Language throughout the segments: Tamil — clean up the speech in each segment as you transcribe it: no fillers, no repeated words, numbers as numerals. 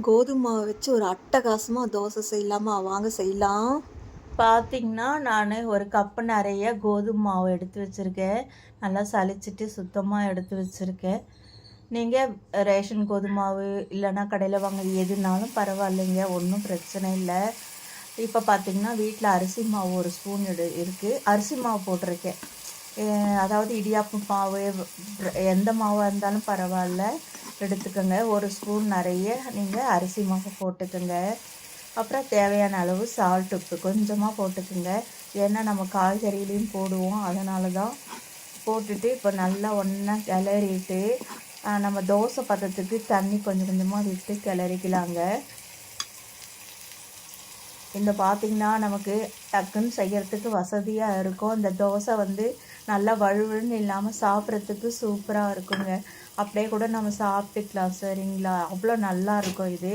கோதுமை மாவை வச்சு ஒரு அட்டகாசமாக தோசை செய்யலாமா? வாங்க செய்யலாம். பார்த்திங்கன்னா நான் ஒரு கப்பு நிறைய கோதுமை மாவு எடுத்து வச்சுருக்கேன். நல்லா சலிச்சிட்டு சுத்தமாக எடுத்து வச்சுருக்கேன். நீங்கள் ரேஷன் கோதுமை மாவு இல்லைன்னா கடையில் வாங்குறது எதுனாலும் பரவாயில்லைங்க, ஒன்றும் பிரச்சனை இல்லை. இப்போ பார்த்திங்கன்னா வீட்டில் அரிசி மாவு ஒரு ஸ்பூன் இருக்குது. அரிசி மாவு போட்டிருக்கேன். அதாவது இடியாப்பு மாவு எந்த மாவாக இருந்தாலும் பரவாயில்ல, எடுத்துக்கோங்க. ஒரு ஸ்பூன் நிறைய நீங்கள் அரிசி மாவு போட்டுக்கோங்க. அப்புறம் தேவையான அளவு சால்ட், உப்பு கொஞ்சமாக போட்டுக்கோங்க. ஏன்னா நம்ம காய்கறியிலையும் போடுவோம், அதனால தான். போட்டுட்டு இப்போ நல்லா ஒன்றா கிளறிட்டு நம்ம தோசை பதத்துக்கு தண்ணி கொஞ்சம் கொஞ்சமாக விட்டு கிளறிக்கலாங்க. இந்த பார்த்திங்கன்னா நமக்கு டக்குன்னு செய்கிறதுக்கு வசதியாக இருக்கும். இந்த தோசை நல்லா வழுவழுன்னு இல்லாமல் சாப்பிட்றதுக்கு சூப்பராக இருக்குங்க. அப்படியே கூட நம்ம சாப்பிட்டுக்கலாம், சரிங்களா? அவ்வளோ நல்லா இருக்கும் இது.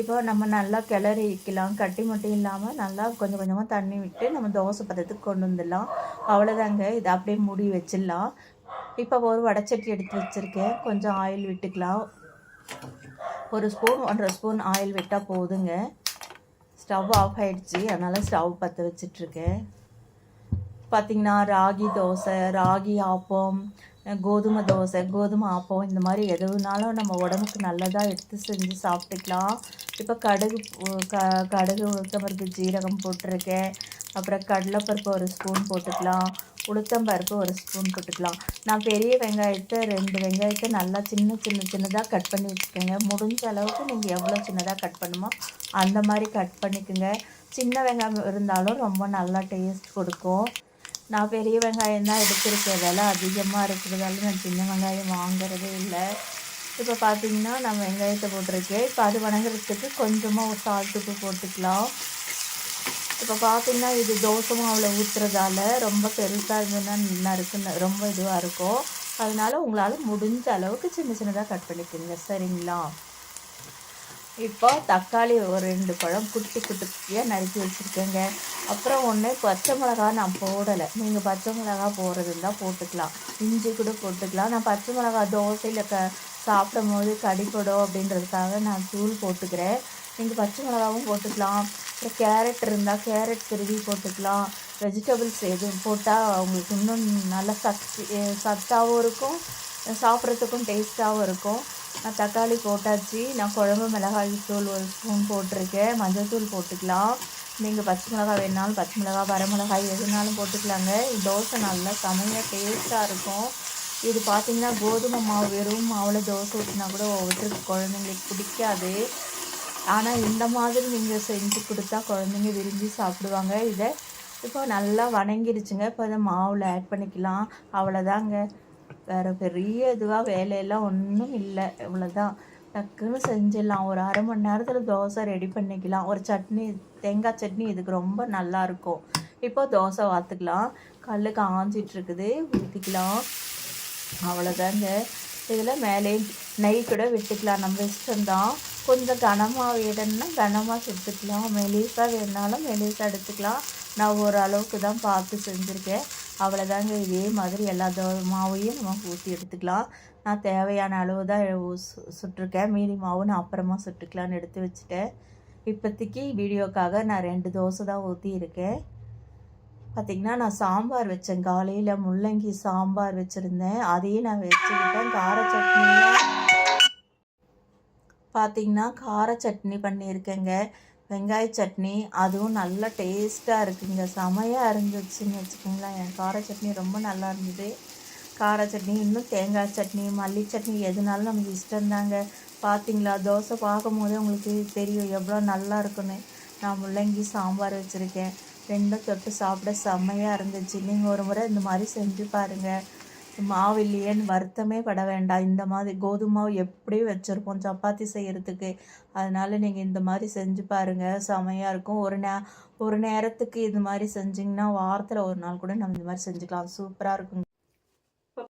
இப்போ நம்ம நல்லா கிளறி வைக்கலாம், கட்டி மட்டும் இல்லாமல் நல்லா கொஞ்சம் கொஞ்சமாக தண்ணி விட்டு நம்ம தோசை பதத்துக்கு கொண்டு வந்துடலாம். அவ்வளோதாங்க. இதை அப்படியே மூடி வச்சிடலாம். இப்போ ஒரு வடைச்சட்டி எடுத்து வச்சுருக்கேன். கொஞ்சம் ஆயில் விட்டுக்கலாம். ஒரு ஸ்பூன் 1.5 ஸ்பூன் ஆயில் விட்டால் போதுங்க. ஸ்டவ் ஆஃப் ஆகிடுச்சு, அதனால் ஸ்டவ் பற்ற வச்சிட்ருக்கேன். பார்த்திங்கன்னா ராகி தோசை, ராகி ஆப்பம், கோதுமை தோசை, கோதுமை ஆப்பம், இந்த மாதிரி எதுனாலும் நம்ம உடம்புக்கு நல்லதாக எடுத்து செஞ்சு சாப்பிட்டுக்கலாம். இப்போ கடுகு உளுத்தம்பருப்பு ஜீரகம் போட்டிருக்கேன். அப்புறம் கடலைப்பருப்பு ஒரு ஸ்பூன் போட்டுக்கலாம். உளுத்தம்பருப்பு ஒரு ஸ்பூன் போட்டுக்கலாம். நான் பெரிய வெங்காயத்தை 2 வெங்காயத்தை நல்லா சின்னதாக கட் பண்ணி வச்சுக்கோங்க. முடிஞ்ச அளவுக்கு நீங்கள் எவ்வளோ சின்னதாக கட் பண்ணுமோ அந்த மாதிரி கட் பண்ணிக்கோங்க. சின்ன வெங்காயம் இருந்தாலும் ரொம்ப நல்லா டேஸ்ட் கொடுக்கும். நான் பெரிய வெங்காயம் தான் எடுத்துருக்கேன். விலை அதிகமாக இருக்கிறதால நான் சின்ன வெங்காயம் வாங்குறதே இல்லை. இப்போ பார்த்திங்கன்னா நான் வெங்காயத்தை போட்டிருக்கேன். இப்போ அது வணங்குறதுக்கு கொஞ்சமாக ஒரு சால்ட் உப்பு போட்டுக்கலாம். இப்போ பார்த்திங்கன்னா இது தோசை மாவில் ஊற்றுறதால ரொம்ப பெருசாக இருந்ததுன்னா ரொம்ப இதுவாக இருக்கும். அதனால் உங்களால் முடிஞ்ச அளவுக்கு சின்னதாக கட் பண்ணிக்கோங்க, சரிங்களா? இப்போ தக்காளி ஒரு 2 பழம் குட்டியாக நறுக்கி வச்சுருக்கேங்க. அப்புறம் ஒன்று பச்சை மிளகா நான் போடலை. நீங்கள் பச்சை மிளகா போடுறது இருந்தால் போட்டுக்கலாம், இஞ்சி கூட போட்டுக்கலாம். நான் பச்சை மிளகா தோசையில் சாப்பிடும் போது கடிப்படும் அப்படின்றதுக்காக நான் தூள் போட்டுக்கிறேன். நீங்கள் பச்சை மிளகாவும் போட்டுக்கலாம். அப்புறம் கேரட் இருந்தால் கேரட் திருவி போட்டுக்கலாம். வெஜிடபிள்ஸ் எதுவும் போட்டால் அவங்களுக்கு இன்னும் நல்லா சத்தாகவும் இருக்கும், சாப்பிட்றதுக்கும் டேஸ்ட்டாகவும் இருக்கும். நான் தக்காளி போட்டாச்சு. நான் குழம்பு மிளகாய் தூள் ஒரு ஸ்பூன் போட்டிருக்கேன். மஞ்சள் தூள் போட்டுக்கலாம். நீங்கள் பச்சை மிளகாய் வேணாலும் பச்சை மிளகாய், வரமிளகாய் எதுனாலும் போட்டுக்கலாங்க. தோசை நல்லா செமையாக டேஸ்ட்டாக இருக்கும். இது பார்த்திங்கன்னா கோதுமை மாவு, வெறும் மாவில் தோசை ஊற்றினா கூட ஒவ்வொருத்தருக்கு குழந்தைங்களுக்கு பிடிக்காது. ஆனால் இந்த மாதிரி நீங்கள் செஞ்சு கொடுத்தா குழந்தைங்க விரும்பி சாப்பிடுவாங்க. இதை இப்போ நல்லா வணங்கிடுச்சுங்க. இப்போ அதை மாவில் ஆட் பண்ணிக்கலாம். அவ்வளோதாங்க. வேறு பெரிய இதுவாக வேலையெல்லாம் ஒன்றும் இல்லை, இவ்வளோதான். டக்குன்னு செஞ்சிடலாம். ஒரு 1/2 மணி நேரத்தில் தோசை ரெடி பண்ணிக்கலாம். ஒரு சட்னி, தேங்காய் சட்னி இதுக்கு ரொம்ப நல்லாயிருக்கும். இப்போ தோசை வாத்துக்கலாம். கல் காஞ்சிட்ருக்குது, ஊற்றிக்கலாம். அவ்வளோதாங்க. இதில் மேலே நெய் கூட விட்டுக்கலாம், நம்ம இஷ்டம்தான். கொஞ்சம் கனமாக வேணும்னா கனமாக சுட்டுக்கலாம், மெலிசாக வேணுனாலும் மெலிசாக எடுத்துக்கலாம். நான் ஒரு அளவுக்கு தான் பார்த்து செஞ்சுருக்கேன். அவ்வளோதாங்க. இதே மாதிரி எல்லா மாவையும் நம்ம ஊற்றி எடுத்துக்கலாம். நான் தேவையான அளவு தான் சுட்டிருக்கேன். மீதி மாவு நான் அப்புறமா சுட்டுக்கலான்னு எடுத்து வச்சுட்டேன். இப்போதைக்கு வீடியோக்காக நான் 2 தோசை தான் ஊற்றி இருக்கேன். பார்த்திங்கன்னா நான் சாம்பார் வச்சேன். காலையில் முள்ளங்கி சாம்பார் வச்சுருந்தேன், அதையும் நான் வச்சுக்கிட்டேன். கார சட்னியும் பார்த்திங்கன்னா கார சட்னி பண்ணியிருக்கேங்க. வெங்காய சட்னி, அதுவும் நல்லா டேஸ்ட்டாக இருக்குங்க. செமையாக இருந்துச்சுன்னு வச்சுக்கோங்களேன். என் கார சட்னி ரொம்ப நல்லா இருந்தது. கார சட்னி, இன்னும் தேங்காய் சட்னி, மல்லி சட்னி எதுனாலும் நமக்கு இஷ்டம்தாங்க. பார்த்திங்களா, தோசை பார்க்கும் போதே உங்களுக்கு தெரியும் எவ்வளோ நல்லா இருக்குன்னு. நான் முள்ளங்கி சாம்பார் வச்சுருக்கேன். 2 தொட்டு சாப்பிட செம்மையாக இருந்துச்சு. நீங்கள் ஒரு முறை இந்த மாதிரி செஞ்சு பாருங்கள். மாவு இல்லையேன்னு வருத்தமே பட வேண்டாம். இந்த மாதிரி கோதுமை மாவு எப்படியும் வச்சுருப்போம் சப்பாத்தி செய்கிறதுக்கு. அதனால் நீங்கள் இந்த மாதிரி செஞ்சு பாருங்கள், செமையாக இருக்கும். ஒரு நேரத்துக்கு இது மாதிரி செஞ்சிங்கன்னா வாரத்தில் ஒரு நாள் கூட நம்ம இந்த மாதிரி செஞ்சுக்கலாம். சூப்பராக இருக்குங்க.